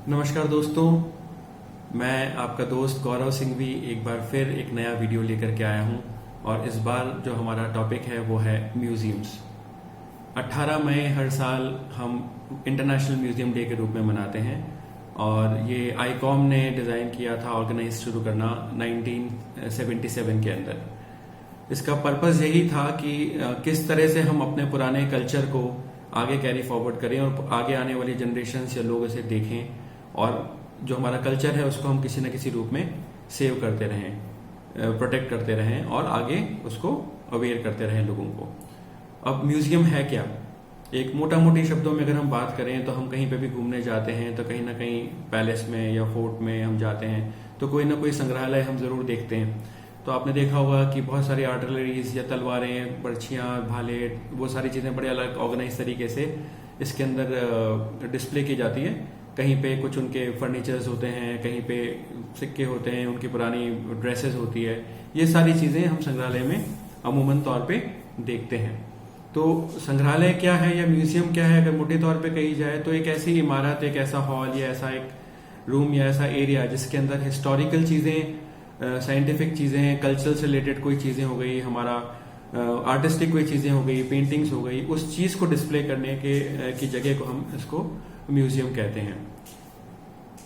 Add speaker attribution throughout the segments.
Speaker 1: नमस्कार दोस्तों, मैं आपका दोस्त गौरव सिंह भी एक बार फिर एक नया वीडियो लेकर के आया हूं। और इस बार जो हमारा टॉपिक है वो है म्यूजियम्स। 18 मई हर साल हम इंटरनेशनल म्यूजियम डे के रूप में मनाते हैं और ये आईकॉम ने डिज़ाइन किया था, ऑर्गेनाइज शुरू करना 1977 के अंदर। इसका पर्पस यही था कि किस तरह से हम अपने पुराने कल्चर को आगे कैरी फॉरवर्ड करें और आगे आने वाली जनरेशन या लोग इसे देखें और जो हमारा कल्चर है उसको हम किसी न किसी रूप में सेव करते रहें, प्रोटेक्ट करते रहें और आगे उसको अवेयर करते रहें लोगों को। अब म्यूजियम है क्या? एक मोटा मोटी शब्दों में अगर हम बात करें तो हम कहीं पे भी घूमने जाते हैं तो कहीं ना कहीं पैलेस में या फोर्ट में हम जाते हैं तो कोई ना कोई संग्रहालय हम जरूर देखते हैं। तो आपने देखा होगा कि बहुत सारी आर्टिलरीज या तलवारें, बर्छियां, भाले, वो सारी चीजें बड़े अलग ऑर्गेनाइज तरीके से इसके अंदर डिस्प्ले की जाती है। कहीं पे कुछ उनके फर्नीचर्स होते हैं, कहीं पे सिक्के होते हैं, उनकी पुरानी ड्रेसेस होती है। ये सारी चीजें हम संग्रहालय में अमूमन तौर पे देखते हैं। तो संग्रहालय क्या है या म्यूजियम क्या है, अगर मोटे तौर पे कही जाए तो एक ऐसी इमारत, एक ऐसा हॉल या ऐसा एक रूम या ऐसा एरिया जिसके अंदर हिस्टोरिकल चीजें, साइंटिफिक चीजें, कल्चर से रिलेटेड कोई चीजें हो गई, हमारा आर्टिस्टिक कोई चीजें हो गई, पेंटिंग्स हो गई, उस चीज को डिस्प्ले करने की जगह को हम इसको म्यूजियम कहते हैं।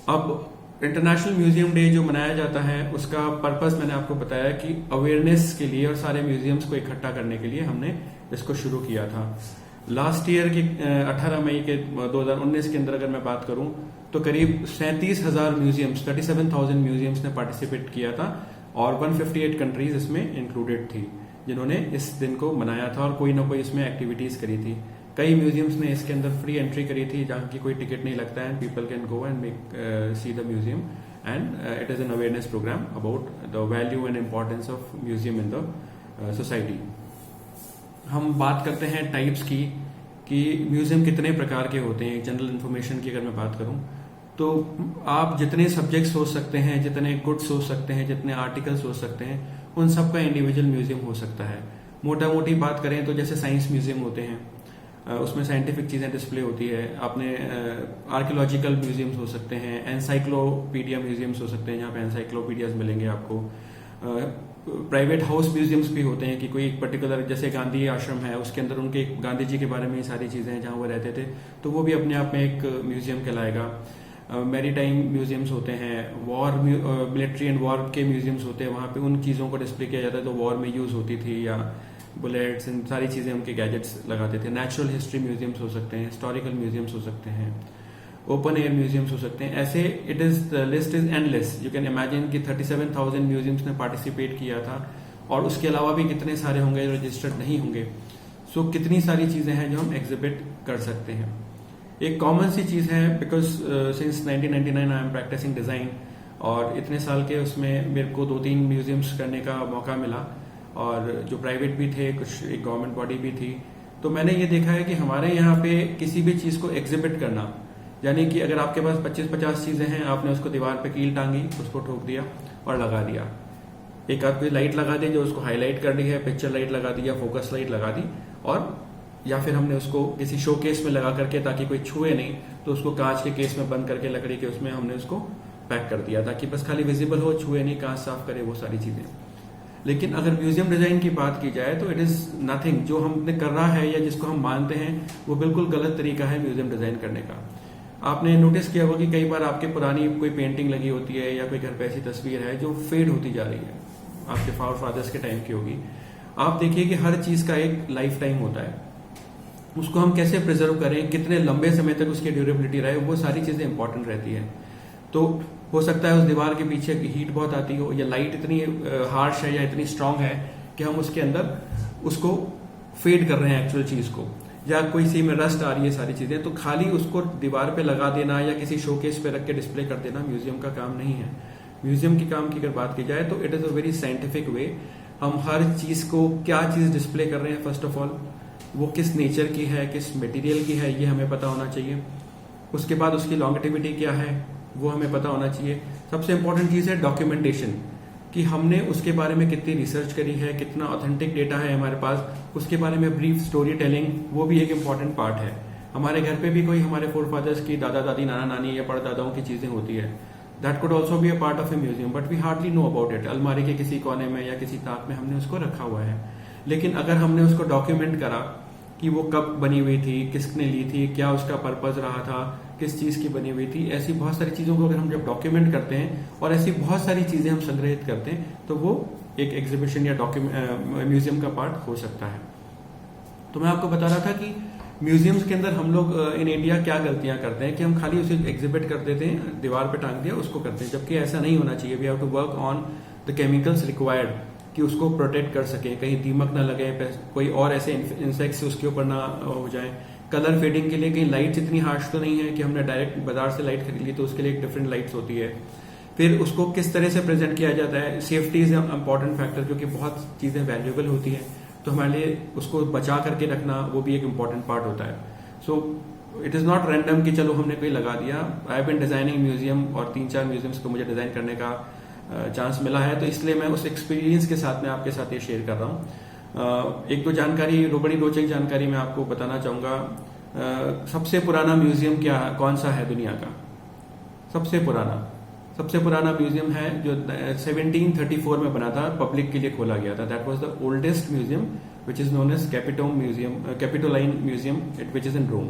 Speaker 1: अब इंटरनेशनल म्यूजियम डे जो मनाया जाता है उसका पर्पस मैंने आपको बताया कि अवेयरनेस के लिए और सारे म्यूजियम्स को इकट्ठा करने के लिए हमने इसको शुरू किया था। लास्ट ईयर के 18 मई के 2019 के अंदर अगर मैं बात करूं तो करीब 37,000 म्यूजियम्स, 37,000 म्यूजियम्स ने पार्टिसिपेट किया था और 158 कंट्रीज इसमें इंक्लूडेड थी जिन्होंने इस दिन को मनाया था और कोई ना कोई इसमें एक्टिविटीज करी थी। कई म्यूजियम्स ने इसके अंदर फ्री एंट्री करी थी जहां की कोई टिकट नहीं लगता है, people can go and make see the museum and it is an awareness program about the value and importance of museum in the society. हम बात करते हैं टाइप्स की कि म्यूजियम कितने प्रकार के होते हैं। जनरल इन्फॉर्मेशन की अगर मैं बात करूं तो आप जितने सब्जेक्ट सोच सकते हैं, जितने गुड्स सोच सकते हैं, जितने आर्टिकल सोच सकते हैं, उन सब का इंडिविजुअल म्यूजियम हो सकता है। मोटा मोटी बात करें तो जैसे साइंस म्यूजियम होते हैं, उसमें साइंटिफिक चीजें डिस्प्ले होती है। आपने आर्कियोलॉजिकल म्यूजियम्स हो सकते हैं, एनसाइक्लोपीडिया म्यूजियम्स हो सकते हैं जहाँ पे एनसाइक्लोपीडियाज मिलेंगे आपको। प्राइवेट हाउस म्यूजियम्स भी होते हैं कि कोई एक पर्टिकुलर, जैसे गांधी आश्रम है उसके अंदर उनके गांधी जी के बारे में सारी चीजें हैं जहाँ वो रहते थे, तो वो भी अपने आप में एक म्यूजियम कहलाएगा। मैरीटाइम म्यूजियम्स होते हैं, वॉर, मिलिट्री एंड वॉर के म्यूजियम्स होते हैं, वहाँ पे उन चीजों को डिस्प्ले किया जाता है जो वॉर में यूज होती थी, या बुलेट्स, इन सारी चीजें उनके गैजेट्स लगाते थे। नेचुरल हिस्ट्री म्यूजियम्स हो सकते हैं, हिस्टोरिकल म्यूजियम्स हो सकते हैं, ओपन एयर म्यूजियम्स हो सकते हैं। ऐसे it is the list is endless. You can imagine कि 37,000 म्यूजियम्स ने पार्टिसिपेट किया था और उसके अलावा भी कितने सारे होंगे जो रजिस्टर्ड नहीं होंगे। सो कितनी सारी चीजें हैं जो हम एग्जिबिट कर सकते हैं। एक कॉमन सी चीज है, because since 1999 I am practising design और इतने साल के उसमें मेरे को 2-3 म्यूजियम्स करने का मौका मिला और जो प्राइवेट भी थे, कुछ एक गवर्नमेंट बॉडी भी थी। तो मैंने ये देखा है कि हमारे यहाँ पे किसी भी चीज को एग्जिबिट करना, यानी कि अगर आपके पास 25-50 चीजें हैं, आपने उसको दीवार पे कील टांगी, उसको ठोक दिया और लगा दिया। एक आध कोई लाइट लगा दी जो उसको हाईलाइट कर दी है, पिक्चर लाइट लगा दी या फोकस लाइट लगा दी, और या फिर हमने उसको किसी शो केस में लगा करके ताकि कोई छुए नहीं तो उसको कांच के केस में बंद करके लकड़ी के उसमें हमने उसको पैक कर दिया ताकि बस खाली विजिबल हो, छुए नहीं, कांच साफ करे, वो सारी चीजें। लेकिन अगर म्यूजियम डिजाइन की बात की जाए तो इट इज नथिंग। जो हमने कर रहा है या जिसको हम मानते हैं वो बिल्कुल गलत तरीका है म्यूजियम डिजाइन करने का। आपने नोटिस किया होगा कि कई बार आपके पुरानी कोई पेंटिंग लगी होती है या कोई घर पे ऐसी तस्वीर है जो फेड होती जा रही है, आपके फादर्स के टाइम की होगी। आप देखिए कि हर चीज का एक लाइफ टाइम होता है, उसको हम कैसे प्रिजर्व करें, कितने लंबे समय तक उसकी ड्यूरेबिलिटी रहे, वो सारी चीजें इंपॉर्टेंट रहती है। तो हो सकता है उस दीवार के पीछे हीट बहुत आती हो या लाइट इतनी हार्श है या इतनी स्ट्रांग है कि हम उसके अंदर उसको फेड कर रहे हैं एक्चुअल चीज को, या कोई सी में रस्ट आ रही है, सारी चीजें। तो खाली उसको दीवार पे लगा देना या किसी शोकेस पे रख के डिस्प्ले कर देना म्यूजियम का काम नहीं है। म्यूजियम के काम की अगर बात की जाए तो it is a very scientific way. हम हर चीज को, क्या चीज डिस्प्ले कर रहे हैं, फर्स्ट ऑफ ऑल वो किस नेचर की है, किस मटेरियल की है, ये हमें पता होना चाहिए। उसके बाद उसकी लॉन्गेटिविटी क्या है वो हमें पता होना चाहिए। सबसे इंपॉर्टेंट चीज है डॉक्यूमेंटेशन, कि हमने उसके बारे में कितनी रिसर्च करी है, कितना ऑथेंटिक डेटा है हमारे पास, उसके बारे में ब्रीफ स्टोरी टेलिंग, वो भी एक इम्पॉर्टेंट पार्ट है। हमारे घर पे भी कोई हमारे फोर फादर्स की, दादा दादी, नाना नानी या परदादाओं की चीजें होती है, that could also be a part of a museum, but we hardly know about it. अलमारी के किसी कोने में या किसी ताक में हमने उसको रखा हुआ है, लेकिन अगर हमने उसको डॉक्यूमेंट करा कि वो कब बनी हुई थी, किसने ली थी, क्या उसका पर्पज रहा था, किस चीज की बनी हुई थी, ऐसी बहुत सारी चीजों को अगर हम जब डॉक्यूमेंट करते हैं और ऐसी बहुत सारी चीजें हम संग्रहित करते हैं, तो वो एक एग्जीबिशन या म्यूजियम का पार्ट हो सकता है। तो मैं आपको बता रहा था कि म्यूजियम्स के अंदर हम लोग इन इंडिया क्या गलतियां करते हैं कि हम खाली उसे एग्जिबिट कर देते हैं, दीवार पे टांग दिया, उसको करते हैं, जबकि ऐसा नहीं होना चाहिए। We have to work on the chemicals required कि उसको प्रोटेक्ट कर सके, कहीं दीमक ना लगे, कोई और ऐसे इंसेक्ट्स उसके ऊपर ना हो जाए। कलर फेडिंग के लिए कहीं लाइट्स इतनी हार्श तो नहीं है कि हमने डायरेक्ट बाजार से लाइट खरीद ली, तो उसके लिए एक डिफरेंट लाइट्स होती है। फिर उसको किस तरह से प्रेजेंट किया जाता है, सेफ्टी इज इंपॉर्टेंट फैक्टर, क्योंकि बहुत चीजें वैल्यूएबल होती है, तो हमारे लिए उसको बचा करके रखना वो भी एक इंपॉर्टेंट पार्ट होता है। So it is not random कि चलो हमने कोई लगा दिया। I have been designing museum और 3-4 म्यूजियम्स को मुझे डिजाइन करने का चांस मिला है, तो इसलिए मैं उस एक्सपीरियंस के साथ में आपके साथ ये शेयर कर रहा हूँ। एक दो जानकारी, बड़ी रोचक जानकारी मैं आपको बताना चाहूंगा। सबसे पुराना म्यूजियम कौन सा है दुनिया का? सबसे पुराना म्यूजियम है जो 1734 में बना था, पब्लिक के लिए खोला गया था। That was the oldest museum which is known as Capitoline museum, which is in Rome.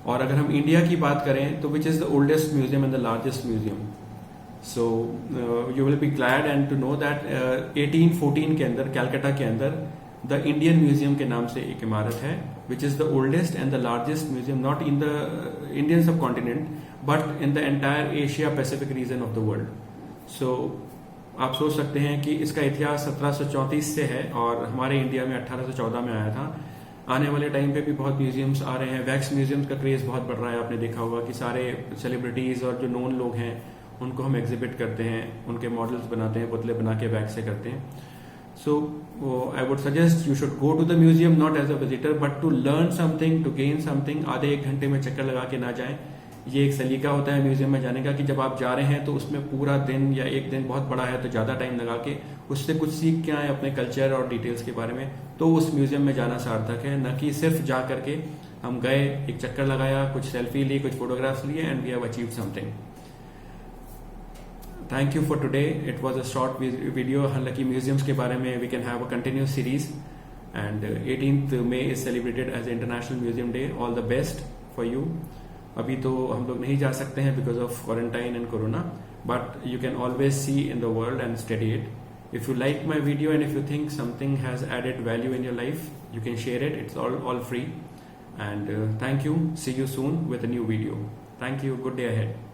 Speaker 1: और अगर हम इंडिया की बात करें तो which is the oldest museum and the largest museum. So you will be glad and to know that 1814 के अंदर कैलकाटा के अंदर द इंडियन म्यूजियम के नाम से एक इमारत है, which is the oldest and the largest museum, not in the Indian subcontinent but in the entire Asia Pacific region of the world. So आप सोच सकते हैं कि इसका इतिहास 1734 से है और हमारे इंडिया में 1814 में आया था। आने वाले टाइम पे भी बहुत म्यूजियम्स आ रहे हैं। वैक्स म्यूजियम्स का क्रेज बहुत बढ़ रहा है, आपने देखा होगा कि सारे सेलिब्रिटीज और जो नोन लोग हैं उनको हम एग्जिबिट करते हैं, उनके मॉडल्स बनाते हैं, पुतले बना के वैक्स से करते हैं। So I would suggest you should go to the museum not as a visitor but to learn something, to gain something. आधे 1 घंटे में चक्कर लगा के ना जाएं। ये एक सलीका होता है म्यूजियम में जाने का कि जब आप जा रहे हैं तो उसमें पूरा दिन या एक दिन बहुत बड़ा है तो ज्यादा टाइम लगा के उससे कुछ सीख के आए अपने कल्चर और डिटेल्स के बारे में, तो उस म्यूजियम में जाना सार्थक है। न कि सिर्फ जा करके हम गए, एक चक्कर लगाया, कुछ सेल्फी ली, कुछ फोटोग्राफ्स लिए and we have achieved something. Thank you for today. It was a short video. हालांकि म्यूजियम्स के बारे में we can have a continuous series and 18th May इज celebrated as international museum day. All the best for you. अभी तो हम लोग नहीं जा सकते हैं because of quarantine and corona, but you can always see in the world and study it. If you like my video and if you think something has added value in your life, you can share it. It's all free. And thank you. See you soon with a new video. Thank you. Good day ahead.